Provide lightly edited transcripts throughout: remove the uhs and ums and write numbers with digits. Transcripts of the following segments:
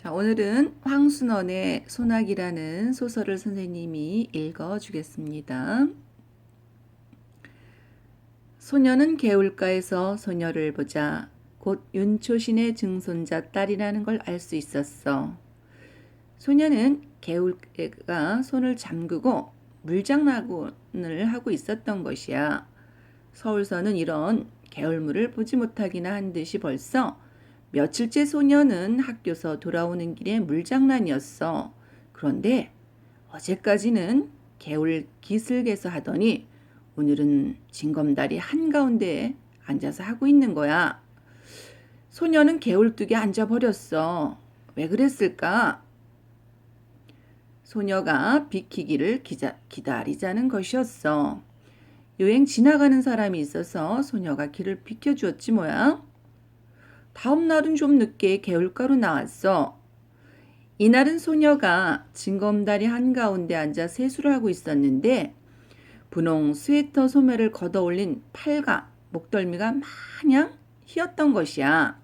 자, 오늘은 황순원의 소나기라는 소설을 선생님이 읽어주겠습니다. 소녀는 개울가에서 소녀를 보자 곧 윤초신의 증손자 딸이라는 걸 알 수 있었어. 소녀는 개울가가 손을 잠그고 물장난을 하고 있었던 것이야. 서울서는 이런 개울물을 보지 못하기나 한 듯이 벌써 며칠째 소녀는 학교서 돌아오는 길에 물장난이었어. 그런데 어제까지는 개울 기슭에서 하더니 오늘은 징검다리 한가운데에 앉아서 하고 있는 거야. 소녀는 개울뚝에 앉아버렸어. 왜 그랬을까? 소녀가 비키기를 기다리자는 것이었어. 여행 지나가는 사람이 있어서 소녀가 길을 비켜주었지 뭐야. 다음 날은 좀 늦게 개울가로 나왔어. 이날은 소녀가 징검다리 한가운데 앉아 세수를 하고 있었는데 분홍 스웨터 소매를 걷어올린 팔과 목덜미가 마냥 휘었던 것이야.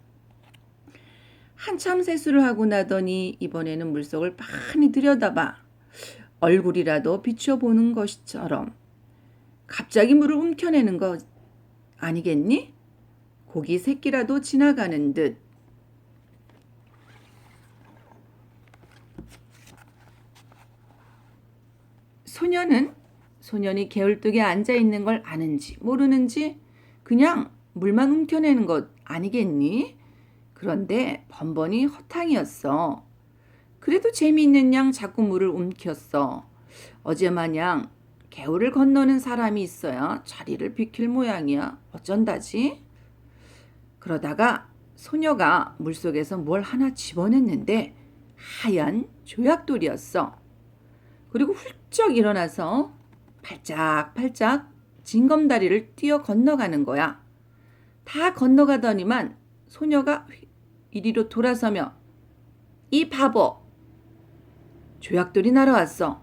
한참 세수를 하고 나더니 이번에는 물속을 빤히 들여다봐 얼굴이라도 비춰보는 것처럼 갑자기 물을 움켜내는 거 아니겠니? 고기 새끼라도 지나가는 듯. 소년이 개울뚝에 앉아있는 걸 아는지 모르는지 그냥 물만 움켜내는 것 아니겠니? 그런데 번번이 허탕이었어. 그래도 재미있는 양 자꾸 물을 움켰어. 어제 마냥 개울을 건너는 사람이 있어야 자리를 비킬 모양이야. 어쩐다지? 그러다가 소녀가 물속에서 뭘 하나 집어냈는데 하얀 조약돌이었어. 그리고 훌쩍 일어나서 팔짝팔짝 징검다리를 뛰어 건너가는 거야. 다 건너가더니만 소녀가 이리로 돌아서며 이 바보! 조약돌이 날아왔어.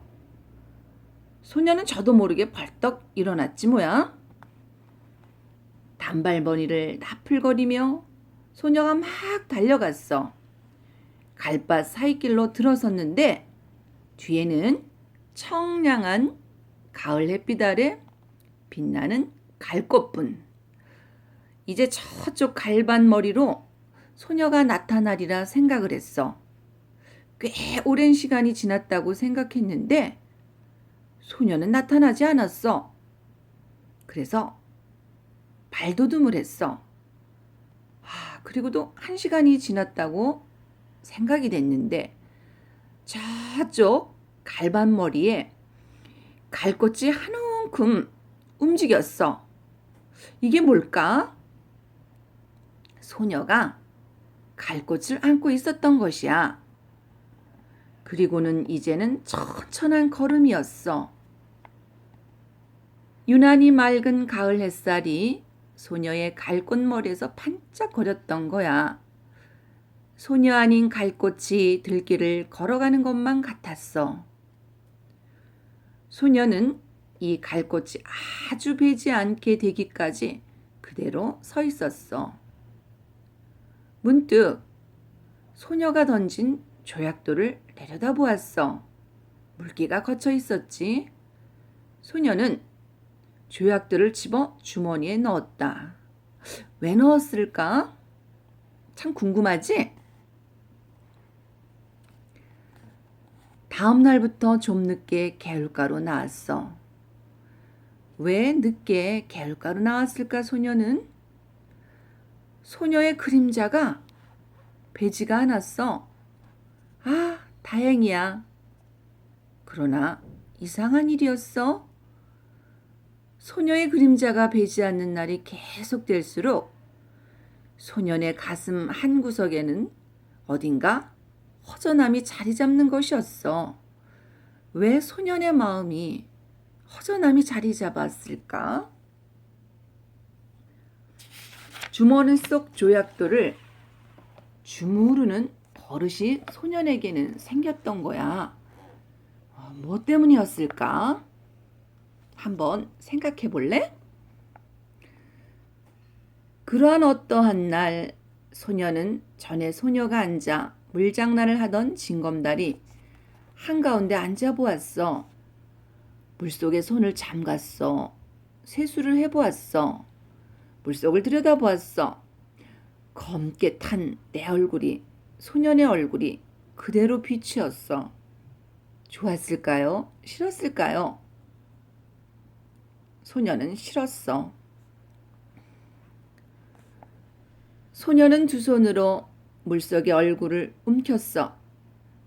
소녀는 저도 모르게 벌떡 일어났지 뭐야. 단발머리를 나풀거리며 소녀가 막 달려갔어. 갈밭 사이길로 들어섰는데 뒤에는 청량한 가을 햇빛 아래 빛나는 갈꽃분. 이제 저쪽 갈밭머리로 소녀가 나타나리라 생각을 했어. 꽤 오랜 시간이 지났다고 생각했는데 소녀는 나타나지 않았어. 그래서 발돋움을 했어. 그리고도 1시간이 지났다고 생각이 됐는데 저쪽 갈밭머리에 갈꽃이 한 움큼 움직였어. 이게 뭘까? 소녀가 갈꽃을 안고 있었던 것이야. 그리고는 이제는 천천한 걸음이었어. 유난히 맑은 가을 햇살이 소녀의 갈꽃머리에서 반짝거렸던 거야. 소녀 아닌 갈꽃이 들길을 걸어가는 것만 같았어. 소녀는 이 갈꽃이 아주 배지 않게 되기까지 그대로 서 있었어. 문득 소녀가 던진 조약돌을 내려다보았어. 물기가 거쳐 있었지. 소녀는 조약돌을 집어 주머니에 넣었다. 왜 넣었을까? 참 궁금하지? 다음 날부터 좀 늦게 개울가로 나왔어. 왜 늦게 개울가로 나왔을까 소녀는? 소녀의 그림자가 배지가 않았어. 다행이야. 그러나 이상한 일이었어. 소녀의 그림자가 배지 않는 날이 계속될수록 소년의 가슴 한 구석에는 어딘가 허전함이 자리 잡는 것이었어. 왜 소년의 마음이 허전함이 자리 잡았을까? 주머니 속 조약돌을 주무르는 버릇이 소년에게는 생겼던 거야. 뭐 때문이었을까? 한번 생각해 볼래? 그러한 어떠한 날 소녀는 전에 소녀가 앉아 물장난을 하던 징검다리 한가운데 앉아보았어. 물속에 손을 잠갔어. 세수를 해보았어. 물속을 들여다보았어. 검게 탄 내 얼굴이, 소년의 얼굴이 그대로 비치었어. 좋았을까요? 싫었을까요? 소년은 싫었어. 소년은 두 손으로 물속의 얼굴을 움켰어.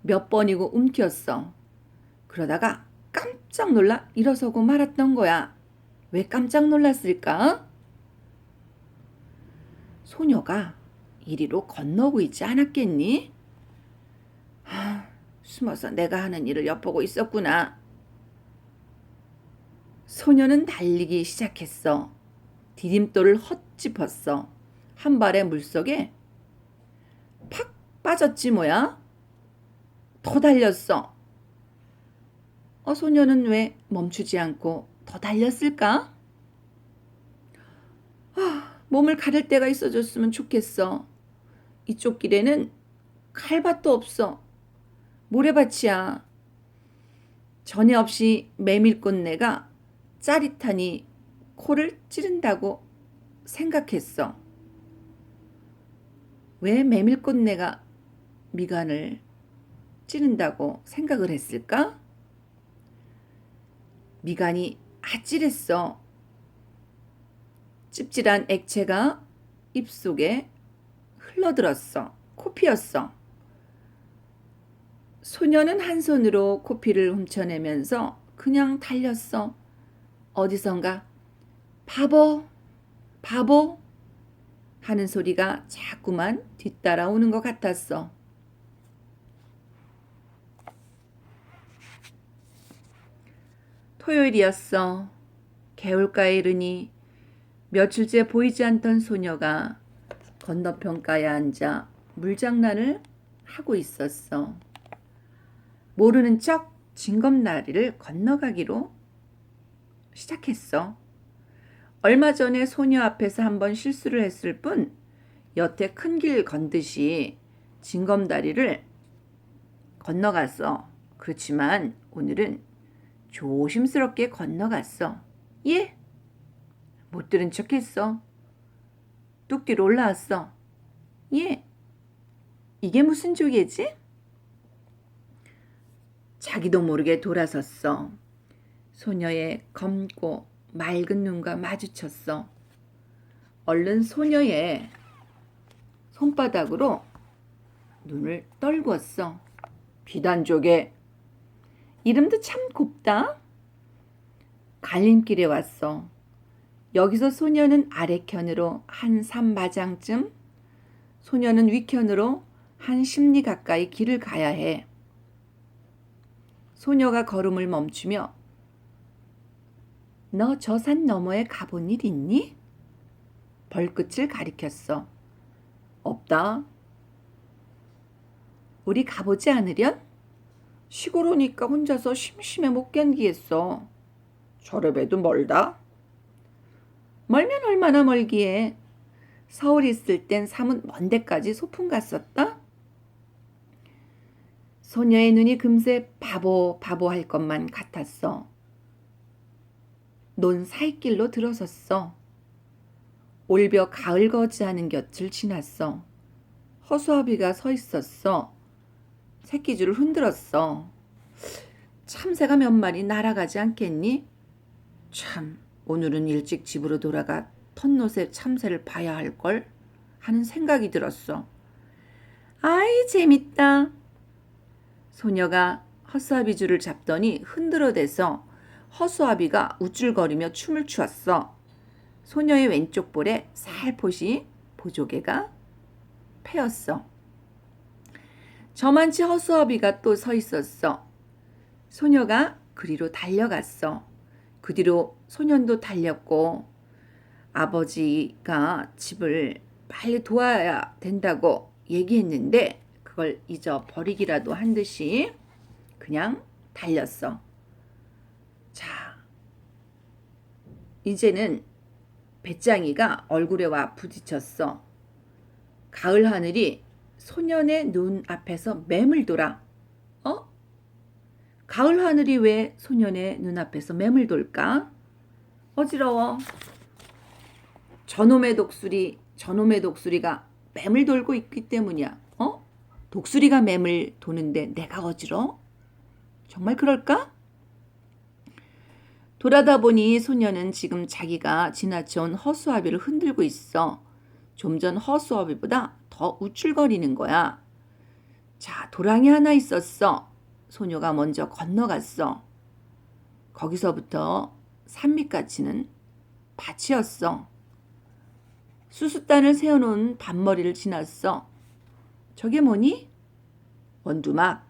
몇 번이고 움켰어. 그러다가 깜짝 놀라 일어서고 말았던 거야. 왜 깜짝 놀랐을까? 소녀가 이리로 건너고 있지 않았겠니? 숨어서 내가 하는 일을 엿보고 있었구나. 소녀는 달리기 시작했어. 디딤돌을 헛짚었어. 한 발에 물속에 팍 빠졌지 뭐야? 더 달렸어. 소녀는 왜 멈추지 않고 더 달렸을까? 몸을 가릴 데가 있어줬으면 좋겠어. 이쪽 길에는 칼밭도 없어. 모래밭이야. 전에 없이 메밀꽃내가 짜릿하니 코를 찌른다고 생각했어. 왜 메밀꽃내가 미간을 찌른다고 생각을 했을까? 미간이 아찔했어. 찝찝한 액체가 입속에 흘러들었어. 코피였어. 소녀는 한 손으로 코피를 훔쳐내면서 그냥 달렸어. 어디선가 바보, 바보 하는 소리가 자꾸만 뒤따라오는 것 같았어. 토요일이었어. 개울가에 이르니 며칠째 보이지 않던 소녀가 건너편가에 앉아 물장난을 하고 있었어. 모르는 척 징검다리를 건너가기로 시작했어. 얼마 전에 소녀 앞에서 한번 실수를 했을 뿐 여태 큰 길 건듯이 징검다리를 건너갔어. 그렇지만 오늘은 조심스럽게 건너갔어. 예? 못 들은 척했어. 뚝 뒤로 올라왔어. 예? 이게 무슨 조개지? 자기도 모르게 돌아섰어. 소녀의 검고 맑은 눈과 마주쳤어. 얼른 소녀의 손바닥으로 눈을 떨구었어. 비단조개. 이름도 참 곱다. 갈림길에 왔어. 여기서 소녀는 아래켠으로 한 3마장쯤, 소녀는 위켠으로 한 10리 가까이 길을 가야 해. 소녀가 걸음을 멈추며 너 저 산 너머에 가본 일 있니? 벌끝을 가리켰어. 없다. 우리 가보지 않으련? 시골 오니까 혼자서 심심해 못 견디겠어. 저래봬도 멀다. 멀면 얼마나 멀기에. 서울 있을 땐 사뭇 먼 데까지 소풍 갔었다. 소녀의 눈이 금세 바보 할 것만 같았어. 논 사이길로 들어섰어. 올벼 가을 거지하는 곁을 지났어. 허수아비가 서 있었어. 새끼줄을 흔들었어. 참새가 몇 마리 날아가지 않겠니? 참, 오늘은 일찍 집으로 돌아가 텄노새 참새를 봐야 할걸 하는 생각이 들었어. 아이, 재밌다. 소녀가 허수아비 줄을 잡더니 흔들어대서 허수아비가 우쭐거리며 춤을 추었어. 소녀의 왼쪽 볼에 살포시 보조개가 패였어. 저만치 허수아비가 또 서 있었어. 소녀가 그리로 달려갔어. 그 뒤로 소년도 달렸고 아버지가 집을 빨리 도와야 된다고 얘기했는데 그걸 잊어버리기라도 한 듯이 그냥 달렸어. 자, 이제는 배짱이가 얼굴에 와 부딪혔어. 가을 하늘이 소년의 눈 앞에서 맴을 돌아. 어? 가을 하늘이 왜 소년의 눈앞에서 맴을 돌까? 어지러워. 저놈의 독수리가 맴을 돌고 있기 때문이야. 어? 독수리가 맴을 도는데 내가 어지러? 정말 그럴까? 돌아다 보니 소년은 지금 자기가 지나쳐온 허수아비를 흔들고 있어. 좀 전 허수아비보다 더 우쭐거리는 거야. 자, 도랑이 하나 있었어. 소녀가 먼저 건너갔어. 거기서부터 산밑까지는 밭이었어. 수수단을 세워놓은 밭머리를 지났어. 저게 뭐니? 원두막.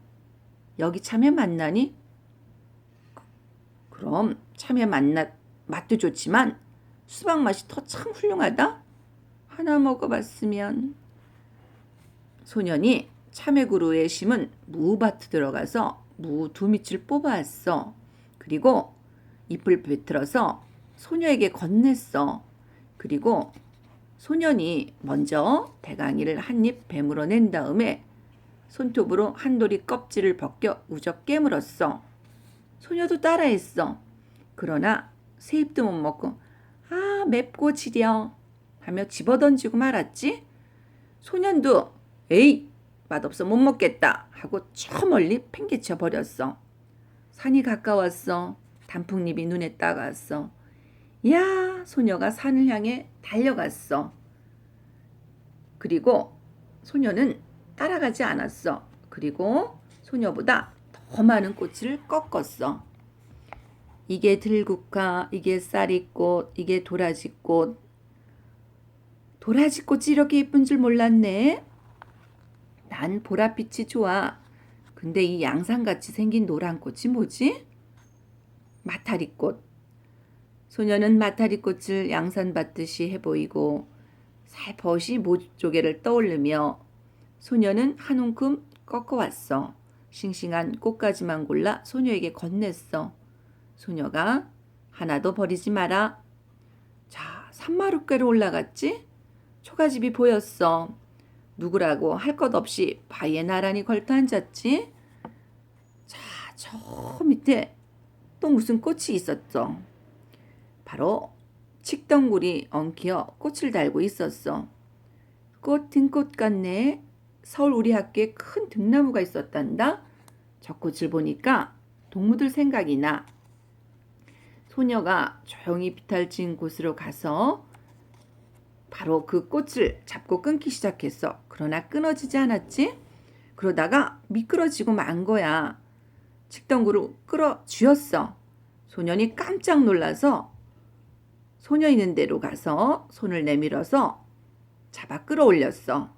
여기 참외 만나니? 그럼 참외 맛도 좋지만 수박 맛이 더 참 훌륭하다. 하나 먹어봤으면. 소년이 참외그루에 심은 무밭에 들어가서 무 2밑을 뽑아왔어. 그리고 잎을 비틀어서 소녀에게 건넸어. 그리고 소년이 먼저 대강이를 한 입 베물어낸 다음에 손톱으로 한 도리 껍질을 벗겨 우적 깨물었어. 소녀도 따라했어. 그러나 세 입도 못 먹고 아 맵고 지려 하며 집어던지고 말았지. 소년도 에이 맛없어 못 먹겠다 하고 저 멀리 팽개쳐 버렸어. 산이 가까웠어. 단풍잎이 눈에 따가웠어. 야, 소녀가 산을 향해 달려갔어. 그리고 소녀는 따라가지 않았어. 그리고 소녀보다 더 많은 꽃을 꺾었어. 이게 들국화, 이게 쌀이꽃, 이게 도라지꽃. 도라지꽃이 이렇게 예쁜 줄 몰랐네. 난 보랏빛이 좋아. 근데 이 양상같이 생긴 노란 꽃이 뭐지? 마타리꽃. 소녀는 마타리꽃을 양산 받듯이 해보이고 살포시 모조개를 떠올리며 소녀는 한 움큼 꺾어왔어. 싱싱한 꽃가지만 골라 소녀에게 건넸어. 소녀가 하나도 버리지 마라. 자, 산마룻개로 올라갔지? 초가집이 보였어. 누구라고 할 것 없이 바위에 나란히 걸터 앉았지? 자, 저 밑에 또 무슨 꽃이 있었어. 바로 칡덩굴이 엉키어 꽃을 달고 있었어. 꽃은 꽃 같네. 서울 우리 학교에 큰 등나무가 있었단다. 저 꽃을 보니까 동무들 생각이 나. 소녀가 조용히 비탈진 곳으로 가서 바로 그 꽃을 잡고 끊기 시작했어. 그러나 끊어지지 않았지? 그러다가 미끄러지고 만 거야. 칡덩굴을 끌어쥐었어. 소년이 깜짝 놀라서 소녀 있는 데로 가서 손을 내밀어서 잡아 끌어올렸어.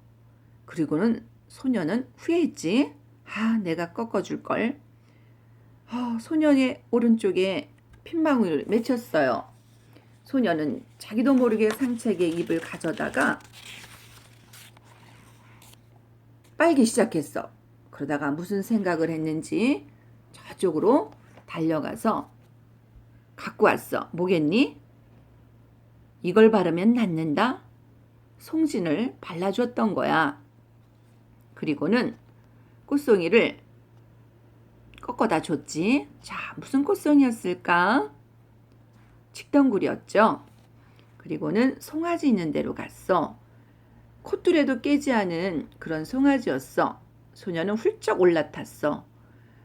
그리고는 소녀는 후회했지. 아, 내가 꺾어줄걸. 소년의 오른쪽에 핏방울을 맺혔어요. 소녀는 자기도 모르게 상책에 입을 가져다가 빨기 시작했어. 그러다가 무슨 생각을 했는지 저쪽으로 달려가서 갖고 왔어. 뭐겠니? 이걸 바르면 낫는다. 송진을 발라줬던 거야. 그리고는 꽃송이를 꺾어다 줬지. 자, 무슨 꽃송이였을까? 칡덩굴이었죠. 그리고는 송아지 있는 데로 갔어. 콧줄에도 깨지 않은 그런 송아지였어. 소녀는 훌쩍 올라탔어.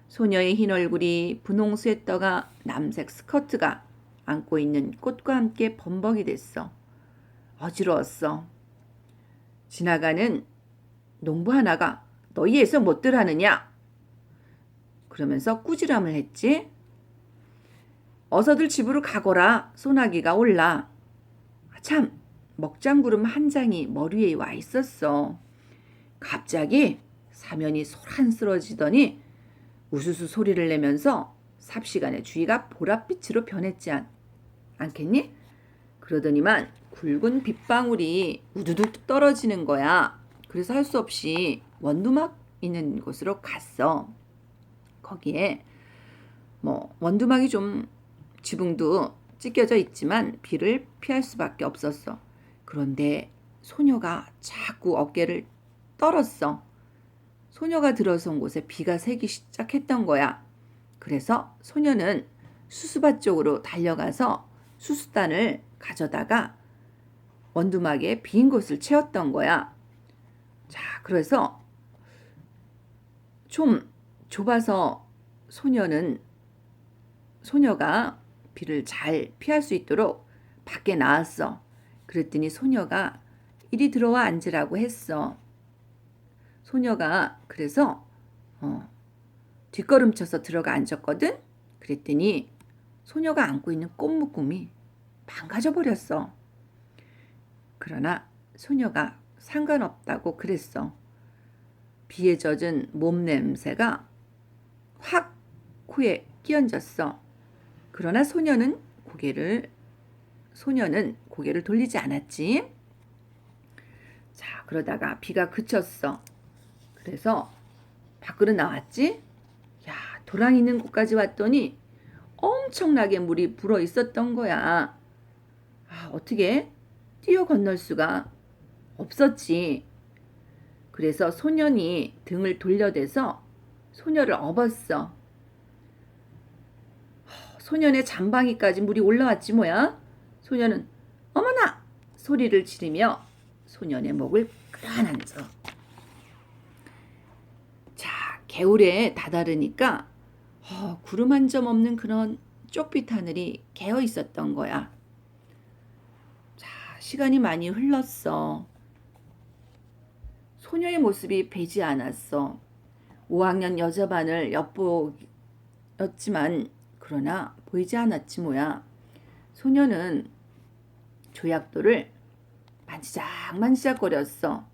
소녀의 흰 얼굴이 분홍수에 떠가 남색 스커트가 안고 있는 꽃과 함께 범벅이 됐어. 어지러웠어. 지나가는 농부 하나가 너희에서 못들 하느냐? 그러면서 꾸지람을 했지. 어서들 집으로 가거라. 소나기가 올라. 참, 먹장구름 한 장이 머리 위에 와 있었어. 갑자기 사면이 소란스러지더니 우수수 소리를 내면서 삽시간에 주위가 보랏빛으로 변했지 않겠니? 그러더니만 굵은 빗방울이 우두둑 떨어지는 거야. 그래서 할 수 없이 원두막 있는 곳으로 갔어. 거기에 원두막이 좀 지붕도 찢겨져 있지만 비를 피할 수밖에 없었어. 그런데 소녀가 자꾸 어깨를 떨었어. 소녀가 들어선 곳에 비가 새기 시작했던 거야. 그래서 소녀는 수수밭 쪽으로 달려가서 수수단을 가져다가 원두막에 빈 곳을 채웠던 거야. 자, 그래서 좀 좁아서 소녀가 비를 잘 피할 수 있도록 밖에 나왔어. 그랬더니 소녀가 이리 들어와 앉으라고 했어. 소녀가 그래서 뒷걸음쳐서 들어가 앉았거든. 그랬더니 소녀가 안고 있는 꽃묶음이 망가져 버렸어. 그러나 소녀가 상관없다고 그랬어. 비에 젖은 몸 냄새가 확 코에 끼얹었어. 그러나 소녀는 고개를 돌리지 않았지. 자, 그러다가 비가 그쳤어. 그래서 밖으로 나왔지. 야, 도랑 있는 곳까지 왔더니 엄청나게 물이 불어 있었던 거야. 어떻게 뛰어 건널 수가 없었지. 그래서 소년이 등을 돌려대서 소녀를 업었어. 소년의 잠방이까지 물이 올라왔지 뭐야. 소녀는 어머나 소리를 지르며 소년의 목을 끌어안았어. 자, 겨울에 다다르니까 구름 한 점 없는 그런 쪽빛 하늘이 개어 있었던 거야. 자, 시간이 많이 흘렀어. 소녀의 모습이 배지 않았어. 5학년 여자반을 엿보였지만 그러나 보이지 않았지 뭐야. 소녀는 조약돌을 만지작거렸어.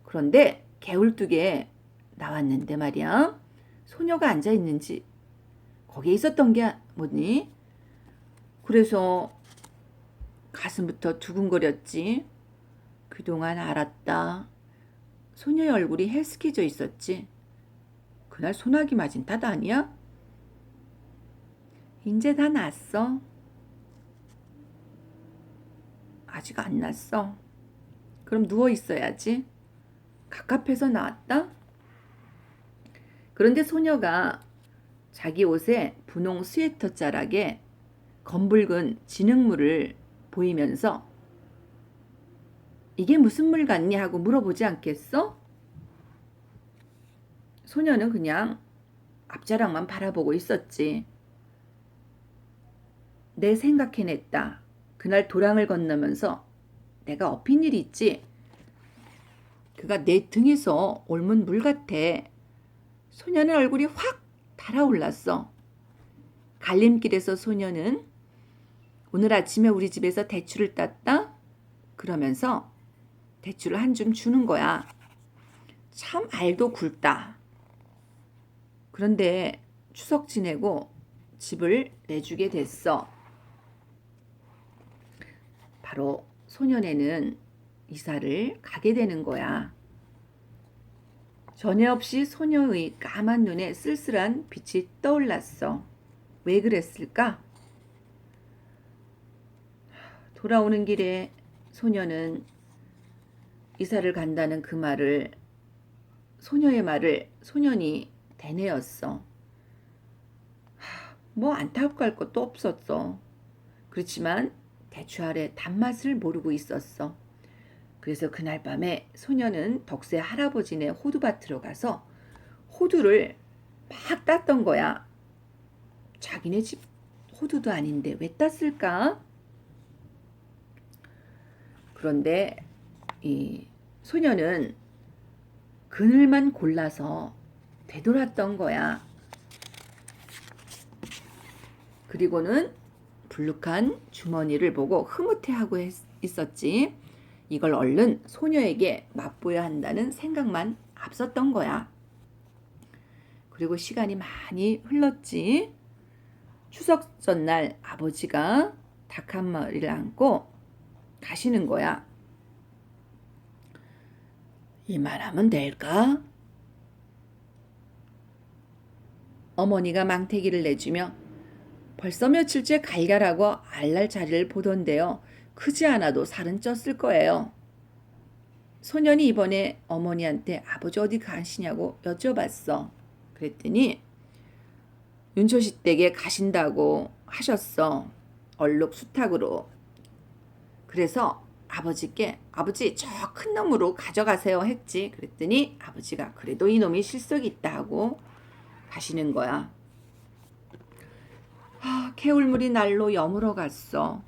그런데 개울뚝에 나왔는데 말이야. 소녀가 앉아있는지 거기에 있었던 게 뭐니? 그래서 가슴부터 두근거렸지. 그동안 알았다. 소녀의 얼굴이 헬스케져 있었지. 그날 소나기 맞은 탓 아니야? 이제 다 났어. 아직 안 났어. 그럼 누워 있어야지. 갑갑해서 나왔다. 그런데 소녀가 자기 옷에 분홍 스웨터 자락에 검붉은 진흙물을 보이면서 이게 무슨 물 같니 하고 물어보지 않겠어? 소녀는 그냥 앞자락만 바라보고 있었지. 내 생각해냈다. 그날 도랑을 건너면서 내가 업힌 일이 있지. 그가 내 등에서 옮은 물 같아. 소녀는 얼굴이 확 달아올랐어. 갈림길에서 소녀는 오늘 아침에 우리 집에서 대추를 땄다. 그러면서 대추를 한 줌 주는 거야. 참 알도 굵다. 그런데 추석 지내고 집을 내주게 됐어. 바로 소년에는 이사를 가게 되는 거야. 전에 없이 소녀의 까만 눈에 쓸쓸한 빛이 떠올랐어. 왜 그랬을까? 돌아오는 길에 소녀는 이사를 간다는 그 말을, 소녀의 말을 소년이 되뇌었어. 뭐 안타까울 것도 없었어. 그렇지만 대추 아래 단맛을 모르고 있었어. 그래서 그날 밤에 소녀는 덕세 할아버지네 호두밭으로 가서 호두를 막 땄던 거야. 자기네 집 호두도 아닌데 왜 땄을까? 그런데 이 소녀는 그늘만 골라서 되돌았던 거야. 그리고는 불룩한 주머니를 보고 흐뭇해하고 있었지. 이걸 얼른 소녀에게 맛보여야 한다는 생각만 앞섰던 거야. 그리고 시간이 많이 흘렀지. 추석 전날 아버지가 닭 한 마리를 안고 가시는 거야. 이만하면 될까? 어머니가 망태기를 내주며 벌써 며칠째 갈갈하고 알날 자리를 보던데요. 크지 않아도 살은 쪘을 거예요. 소년이 이번에 어머니한테 아버지 어디 가시냐고 여쭤봤어. 그랬더니 윤초식 댁에 가신다고 하셨어. 얼룩 수탉으로. 그래서 아버지께 아버지 저 큰 놈으로 가져가세요 했지. 그랬더니 아버지가 그래도 이놈이 실속이 있다 하고 가시는 거야. 개울물이 날로 여물어 갔어.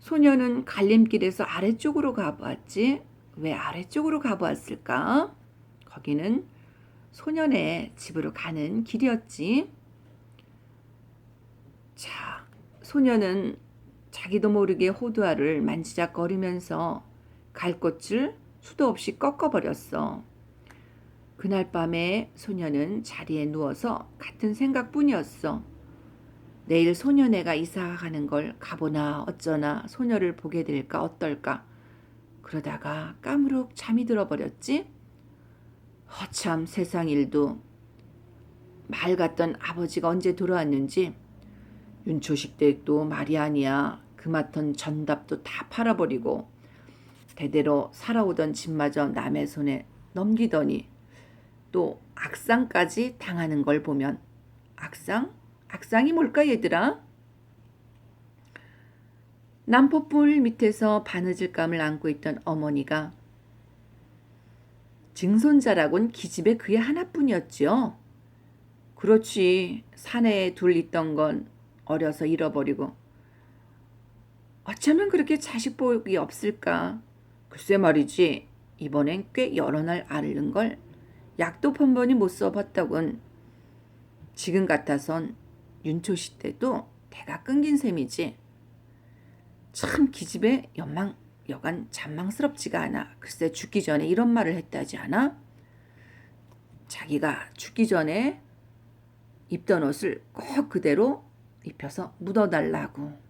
소녀는 갈림길에서 아래쪽으로 가보았지. 왜 아래쪽으로 가보았을까? 거기는 소년의 집으로 가는 길이었지. 자, 소녀는 자기도 모르게 호두알을 만지작거리면서 갈 곳을 수도 없이 꺾어버렸어. 그날 밤에 소녀는 자리에 누워서 같은 생각뿐이었어. 내일 소녀네가 이사가는 걸 가보나 어쩌나 소녀를 보게 될까 어떨까. 그러다가 까무룩 잠이 들어버렸지. 허참 세상 일도. 말 같던 아버지가 언제 돌아왔는지. 윤초식 댁도 말이 아니야. 그마턴 전답도 다 팔아버리고 대대로 살아오던 집마저 남의 손에 넘기더니 또 악상까지 당하는 걸 보면 악상? 악상이 뭘까 얘들아? 남포불 밑에서 바느질감을 안고 있던 어머니가 증손자라곤 기집애 그의 하나뿐이었지요. 그렇지. 사내에 둘 있던 건 어려서 잃어버리고 어쩌면 그렇게 자식 복이 없을까. 글쎄 말이지. 이번엔 꽤 여러 날 앓는 걸 약도 번번이 못 써봤다곤. 지금 같아선 윤초식 때도 대가 끊긴 셈이지. 참 기집애 여간 잔망스럽지가 않아. 글쎄 죽기 전에 이런 말을 했다지 않아? 자기가 죽기 전에 입던 옷을 꼭 그대로 입혀서 묻어달라고.